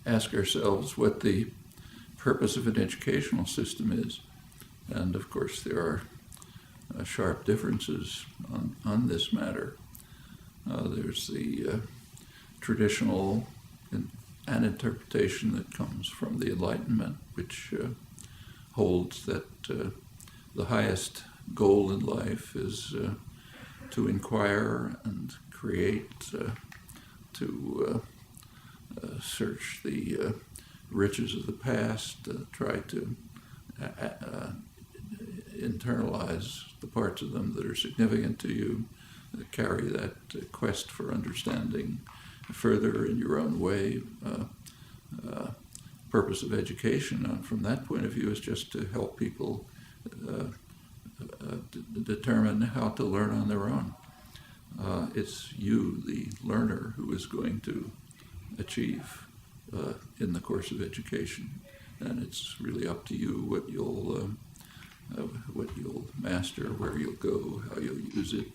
ask ourselves what the purpose of an educational system is. And of course, there are sharp differences on this matter. There's the traditional an interpretation that comes from the Enlightenment, which holds that the highest goal in life is to inquire and create, to search the riches of the past, try to internalize the parts of them that are significant to you, carry that quest for understanding further in your own way. Purpose of education, from that point of view, is just to help people determine how to learn on their own. It's you, the learner, who is going to achieve in the course of education, and it's really up to you what you'll master, where you'll go, how you'll use it,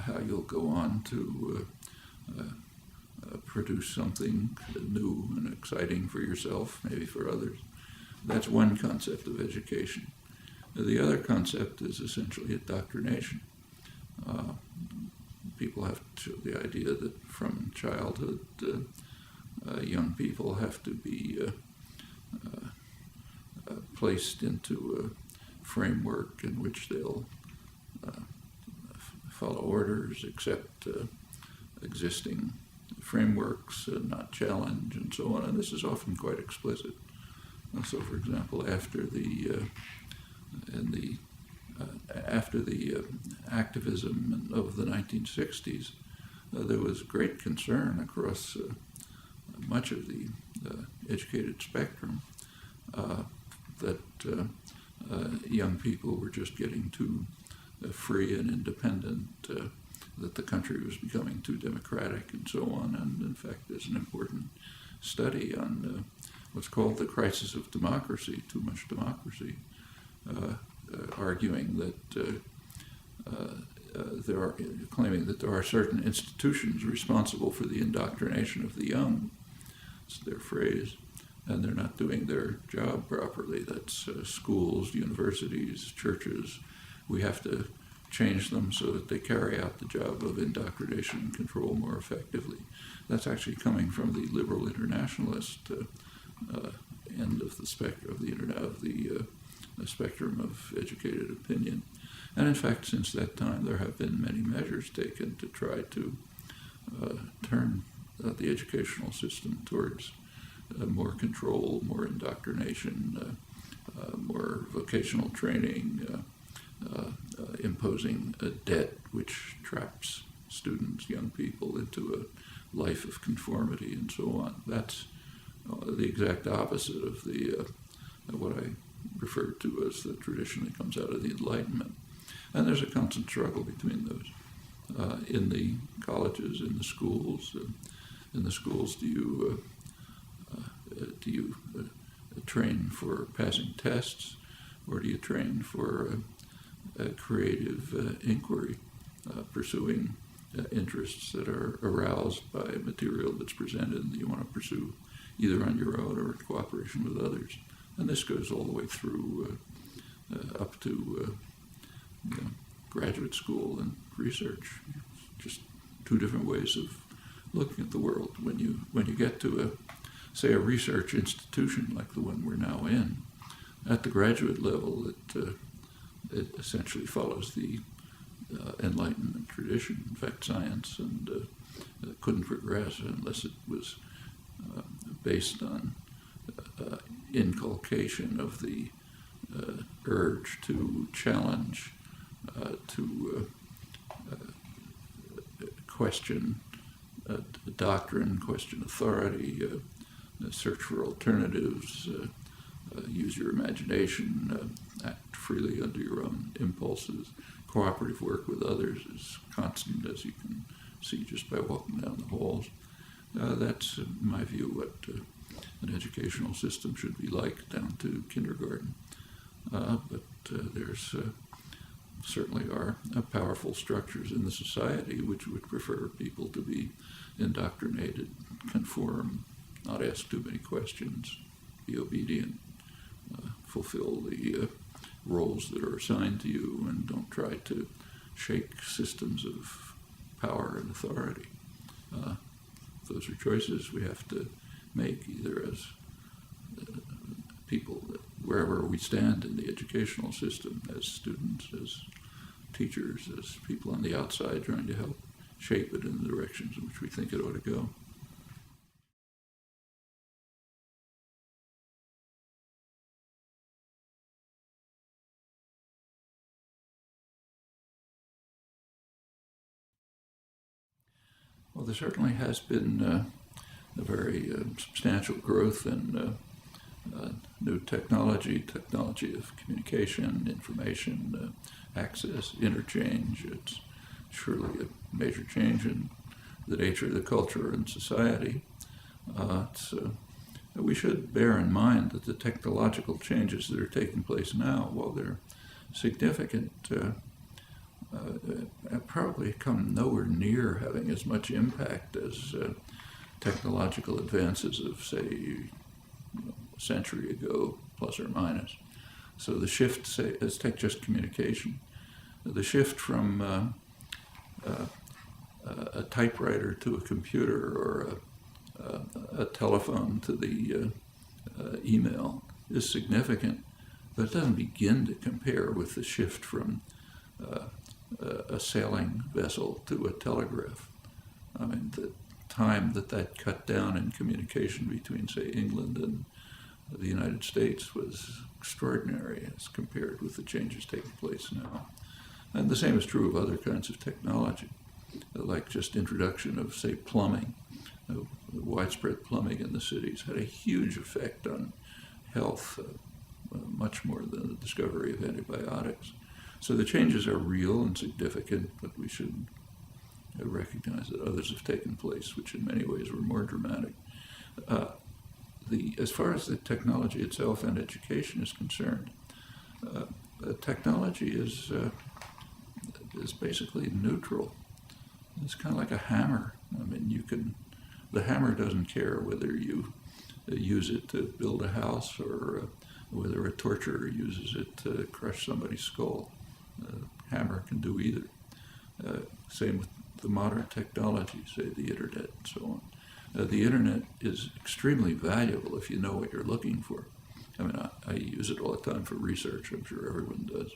how you'll go on to produce something new and exciting for yourself, maybe for others. That's one concept of education. The other concept is essentially indoctrination. People have the idea that from childhood, young people have to be placed into a framework in which they'll follow orders, accept existing frameworks, not challenge, and so on. And this is often quite explicit. So, for example, after the activism of the 1960s, there was great concern across much of the educated spectrum that young people were just getting too free and independent, that the country was becoming too democratic, and so on. And in fact, there's an important study on what's called the crisis of democracy, too much democracy, arguing that claiming that there are certain institutions responsible for the indoctrination of the young. It's their phrase, and they're not doing their job properly. That's schools, universities, churches. We have to change them so that they carry out the job of indoctrination and control more effectively. That's actually coming from the liberal internationalist end of the spectrum of educated opinion. And in fact, since that time, there have been many measures taken to try to turn the educational system towards more control, more indoctrination, more vocational training, imposing a debt which traps students, young people, into a life of conformity and so on. That's the exact opposite of the what I refer to as the traditionally comes out of the Enlightenment. And there's a constant struggle between those. In the colleges, in the schools, do you train for passing tests, or do you train for creative inquiry, pursuing interests that are aroused by material that's presented and that you want to pursue either on your own or in cooperation with others? And this goes all the way through up to graduate school and research. Just two different ways of looking at the world. When you get to a research institution like the one we're now in, at the graduate level, it essentially follows the Enlightenment tradition. In fact, science couldn't progress unless it was based on inculcation of the urge to challenge, to question doctrine, question authority, search for alternatives, use your imagination, act freely under your own impulses. Cooperative work with others is constant, as you can see just by walking down the halls. That's, in my view, what an educational system should be like down to kindergarten. But there's certainly are powerful structures in the society which would prefer people to be indoctrinated, conform, not ask too many questions, be obedient, fulfill the roles that are assigned to you, and don't try to shake systems of power and authority. Those are choices we have to make, either as people, wherever we stand in the educational system, as students, as teachers, as people on the outside trying to help shape it in the directions in which we think it ought to go. Well, there certainly has been a very substantial growth in new technology of communication, information, access, interchange. It's surely a major change in the nature of the culture and society. We should bear in mind that the technological changes that are taking place now, while they're significant, probably come nowhere near having as much impact as technological advances of, say, a century ago, plus or minus. So the shift, say, let's take just communication. The shift from a typewriter to a computer, or a telephone to the email is significant, but it doesn't begin to compare with the shift from a sailing vessel to a telegraph. I mean, the time that cut down in communication between, say, England and the United States was extraordinary as compared with the changes taking place now. And the same is true of other kinds of technology, like just introduction of, say, plumbing. Widespread plumbing in the cities had a huge effect on health, much more than the discovery of antibiotics. So the changes are real and significant, but we should recognize that others have taken place, which in many ways were more dramatic. As far as the technology itself and education is concerned, technology is basically neutral. It's kind of like a hammer. I mean, the hammer doesn't care whether you use it to build a house or whether a torturer uses it to crush somebody's skull. Hammer can do either. Same with the modern technology, say the internet and so on. The internet is extremely valuable if you know what you're looking for. I mean, I use it all the time for research. I'm sure everyone does.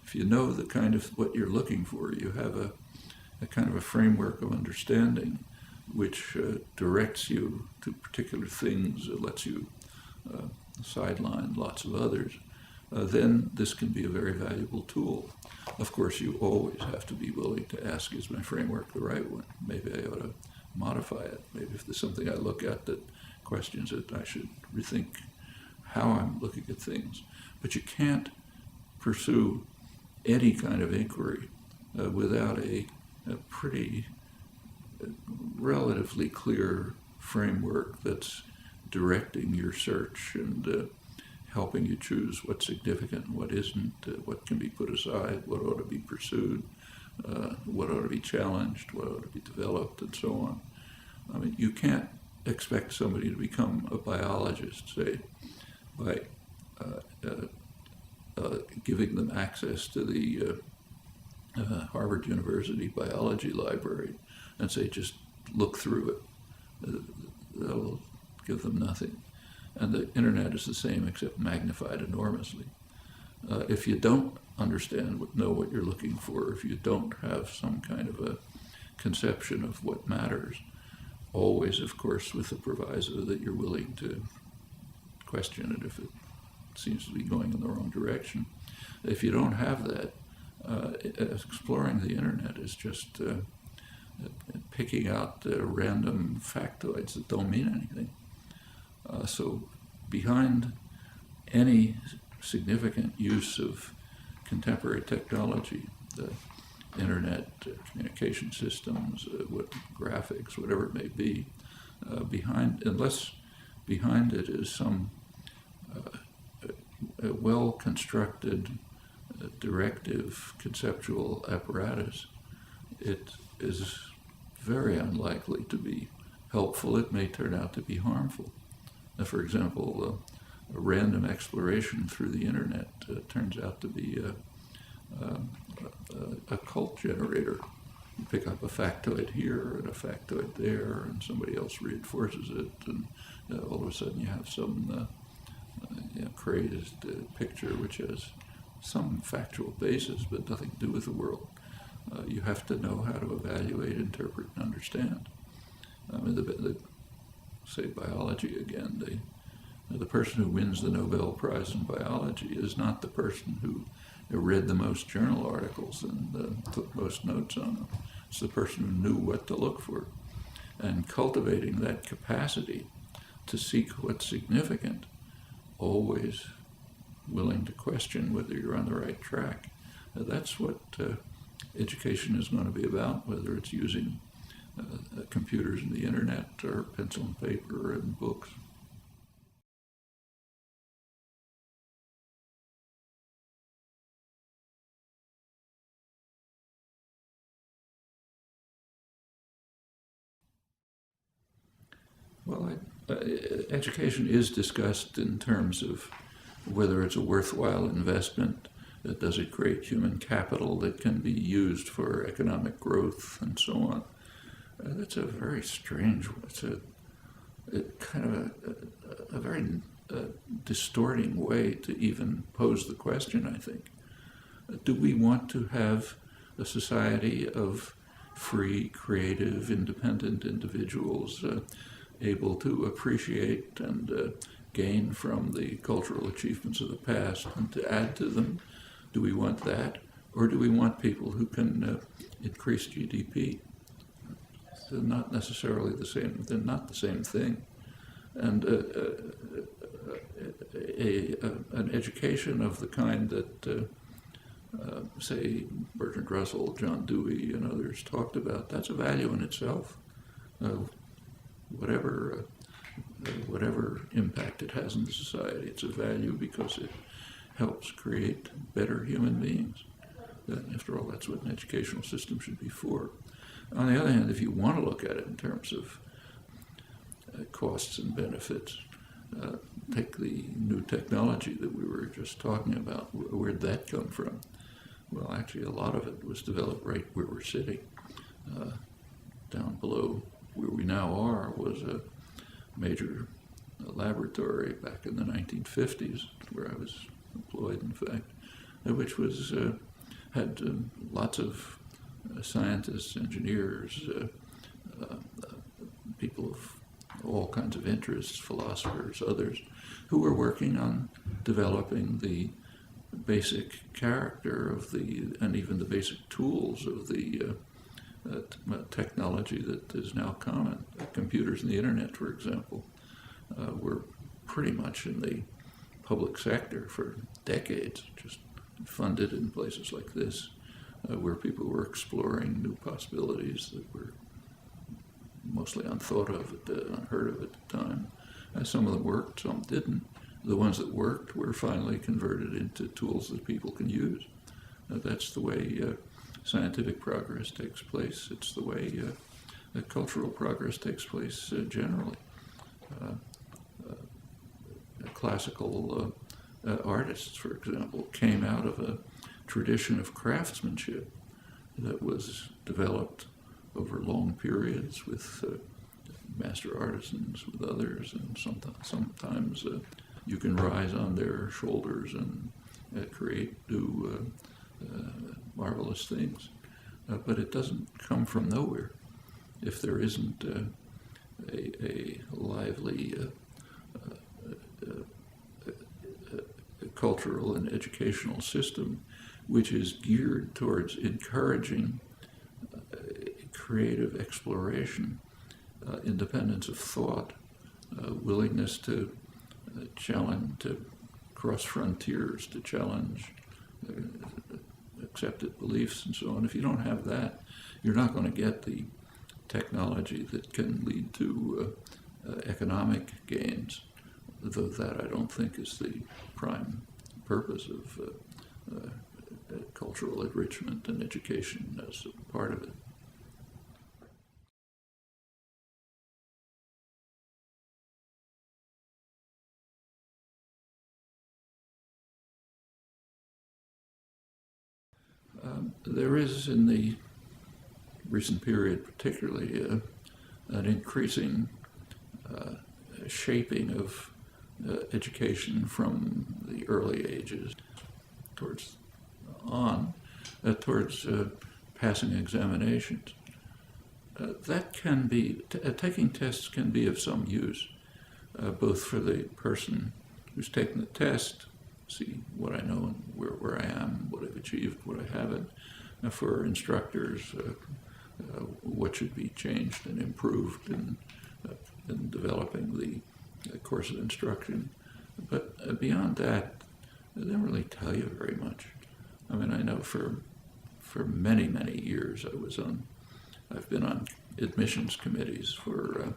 If you know the kind of what you're looking for, you have a kind of a framework of understanding which directs you to particular things, lets you sideline lots of others, then this can be a very valuable tool. Of course, you always have to be willing to ask, is my framework the right one? Maybe I ought to modify it. Maybe if there's something I look at that questions it, I should rethink how I'm looking at things. But you can't pursue any kind of inquiry without a pretty relatively clear framework that's directing your search and helping you choose what's significant and what isn't, what can be put aside, what ought to be pursued, what ought to be challenged, what ought to be developed, and so on. I mean, you can't expect somebody to become a biologist, say, by giving them access to the Harvard University biology library and say, just look through it. That'll give them nothing. And the internet is the same, except magnified enormously. If you don't know what you're looking for, if you don't have some kind of a conception of what matters, always, of course, with the proviso that you're willing to question it if it seems to be going in the wrong direction. If you don't have that, exploring the internet is just picking out random factoids that don't mean anything. So behind any significant use of contemporary technology, the internet, communication systems, graphics, whatever it may be, unless behind it is some well-constructed, directive, conceptual apparatus, it is very unlikely to be helpful, it may turn out to be harmful. For example, a random exploration through the internet turns out to be a cult generator. You pick up a factoid here and a factoid there, and somebody else reinforces it, and all of a sudden you have some crazed picture which has some factual basis but nothing to do with the world. You have to know how to evaluate, interpret, and understand. Say biology again, the person who wins the Nobel Prize in biology is not the person who read the most journal articles and took most notes on them. It's the person who knew what to look for. And cultivating that capacity to seek what's significant, always willing to question whether you're on the right track. That's what education is going to be about, whether it's using computers and the internet or pencil and paper and books. Well, education is discussed in terms of whether it's a worthwhile investment. Does it create human capital that can be used for economic growth and so on? That's a very strange, it's kind of a very distorting way to even pose the question, I think. Do we want to have a society of free, creative, independent individuals able to appreciate and gain from the cultural achievements of the past and to add to them? Do we want that? Or do we want people who can increase GDP? They're not necessarily the same, they're not the same thing. And an education of the kind that, say, Bertrand Russell, John Dewey, and others talked about, that's a value in itself. Whatever impact it has in the society, it's a value because it helps create better human beings. After all, that's what an educational system should be for. On the other hand, if you want to look at it in terms of costs and benefits, take the new technology that we were just talking about. Where'd that come from? Well, actually, a lot of it was developed right where we're sitting. Down below where we now are was a major laboratory back in the 1950s, where I was employed, in fact, which was had lots of scientists, engineers, people of all kinds of interests, philosophers, others, who were working on developing the basic character of and even the basic tools of the technology that is now common. Computers and the internet, for example, were pretty much in the public sector for decades, just funded in places like this, where people were exploring new possibilities that were mostly unthought of, unheard of at the time. Some of them worked, some didn't. The ones that worked were finally converted into tools that people can use. That's the way scientific progress takes place. It's the way cultural progress takes place generally. Classical artists, for example, came out of a tradition of craftsmanship that was developed over long periods with master artisans, with others, and sometimes you can rise on their shoulders and create new marvelous things. But it doesn't come from nowhere if there isn't a lively cultural and educational system which is geared towards encouraging creative exploration, independence of thought, willingness to challenge, to cross frontiers, to challenge accepted beliefs and so on. If you don't have that, you're not going to get the technology that can lead to economic gains, though that I don't think is the prime purpose of cultural enrichment and education as a part of it. there is, in the recent period particularly, an increasing shaping of education from the early ages towards passing examinations. That can be, taking tests can be of some use, both for the person who's taking the test, see what I know and where I am, what I've achieved, what I haven't, for instructors, what should be changed and improved in developing the course of instruction. But beyond that, they don't really tell you very much. I mean, I know for many, many years I've been on admissions committees for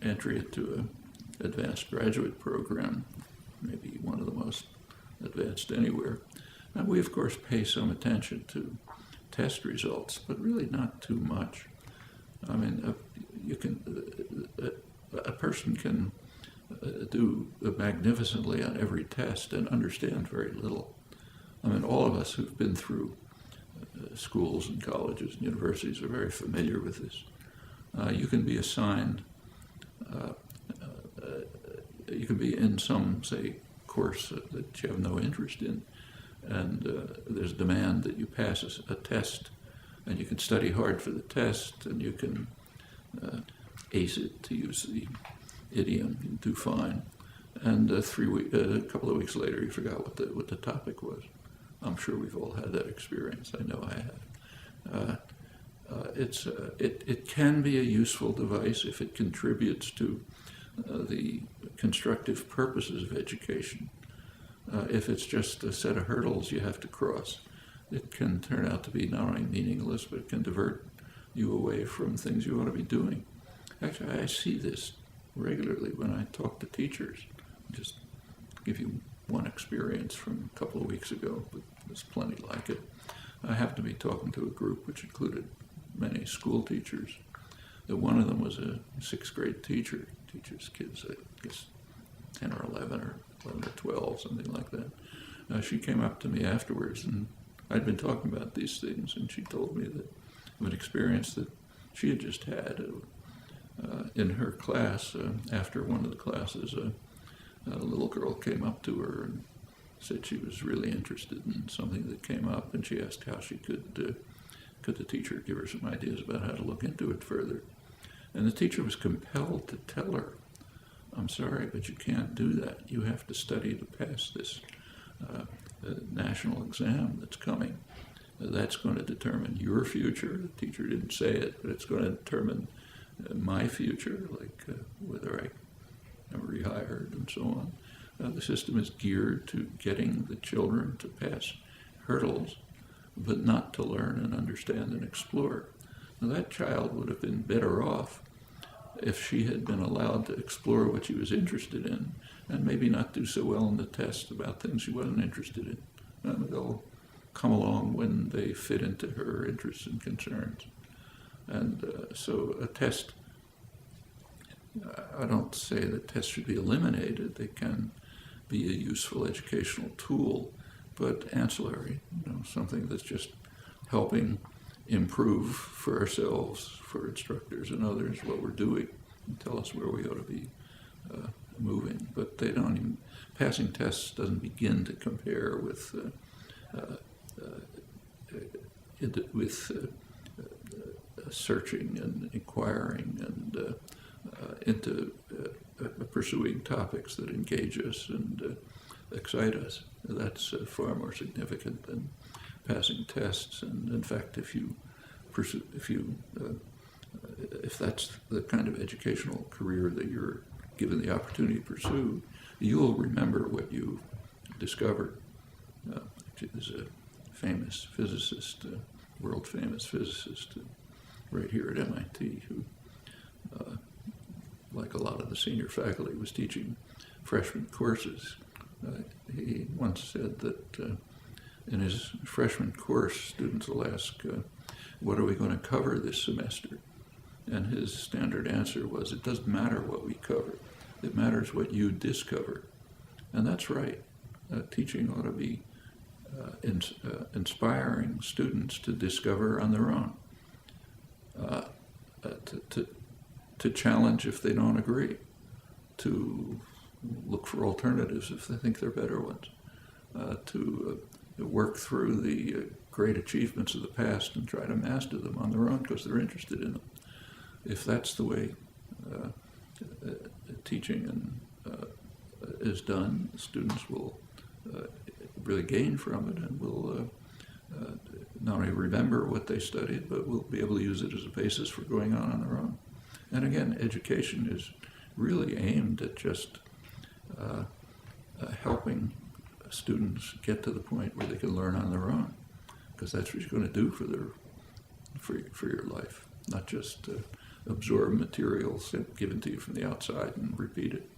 entry into an advanced graduate program, maybe one of the most advanced anywhere. And we, of course, pay some attention to test results, but really not too much. I mean, a person can do magnificently on every test and understand very little. I mean, all of us who've been through schools and colleges and universities are very familiar with this. You can be assigned, you can be in some, say, course that you have no interest in, and there's demand that you pass a test, and you can study hard for the test, and you can ace it, to use the idiom, you do fine. And a couple of weeks later, you forgot what the topic was. I'm sure we've all had that experience. I know I have. It can be a useful device if it contributes to the constructive purposes of education. If it's just a set of hurdles you have to cross, it can turn out to be not only meaningless, but it can divert you away from things you ought to be doing. Actually, I see this regularly when I talk to teachers. Just give you one experience from a couple of weeks ago, but there's plenty like it. I happened to be talking to a group which included many school teachers. One of them was a sixth grade teacher, teaches kids, I guess, 10 or 11 or 11 or 12, something like that. She came up to me afterwards, and I'd been talking about these things, and she told me that of an experience that she had just had in her class. After one of the classes, a little girl came up to her and said she was really interested in something that came up, and she asked how she could the teacher give her some ideas about how to look into it further. And the teacher was compelled to tell her, I'm sorry, but you can't do that. You have to study to pass this national exam that's coming. That's going to determine your future. The teacher didn't say it, but it's going to determine my future, like whether I am rehired and so on. The system is geared to getting the children to pass hurdles, but not to learn and understand and explore. Now, that child would have been better off if she had been allowed to explore what she was interested in, and maybe not do so well in the test about things she wasn't interested in. They'll come along when they fit into her interests and concerns. And so a test, I don't say that tests should be eliminated. They can be a useful educational tool, but ancillary, something that's just helping improve for ourselves, for instructors and others, what we're doing, and tell us where we ought to be moving. But they don't even, passing tests doesn't begin to compare with searching and inquiring and into pursuing topics that engage us and excite us. That's far more significant than passing tests. And in fact, if that's the kind of educational career that you're given the opportunity to pursue, you'll remember what you discovered. There's a famous physicist, world-famous physicist, right here at MIT, who, like a lot of the senior faculty, was teaching freshman courses. He once said that in his freshman course, students will ask, what are we going to cover this semester? And his standard answer was, it doesn't matter what we cover. It matters what you discover. And that's right. Teaching ought to be inspiring students to discover on their own, to challenge if they don't agree, to look for alternatives if they think they're better ones, to work through the great achievements of the past and try to master them on their own because they're interested in them. If that's the way teaching is done, students will really gain from it and will not only remember what they studied, but will be able to use it as a basis for going on their own. And again, education is really aimed at just helping students get to the point where they can learn on their own, because that's what you're going to do for your life, not just absorb materials given to you from the outside and repeat it.